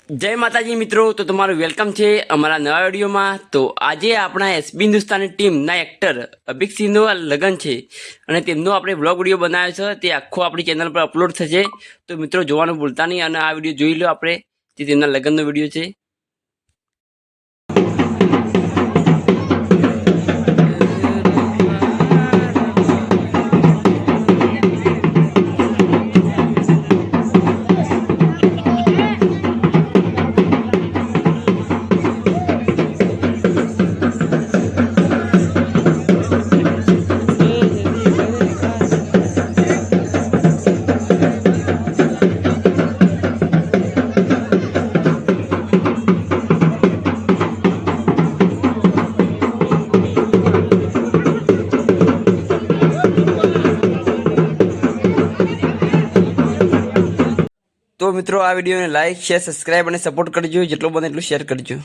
जय माताजी मित्रों, तो તમારું વેલકમ છે અમારા નવા વિડીયોમાં। તો આજે આપણા એસબી હિન્દુસ્તાની ટીમના એક્ટર અભિક સિંહનો લગ્ન છે અને તેમનો આપણે વ્લોગ વિડીયો બનાવ્યો છે, તે આખો આપણી ચેનલ પર અપલોડ થશે। તો મિત્રો જોવાનું ભૂલતા નહીં અને આ વિડીયો જોઈ લો આપણે, જે તેમના લગ્નનો વિડીયો છે। तो मित्रों आ वीडियो ने लाइक शेयर सब्सक्राइब और सपोर्ट करजो, जेटलो बने એટલું શેર કરજો।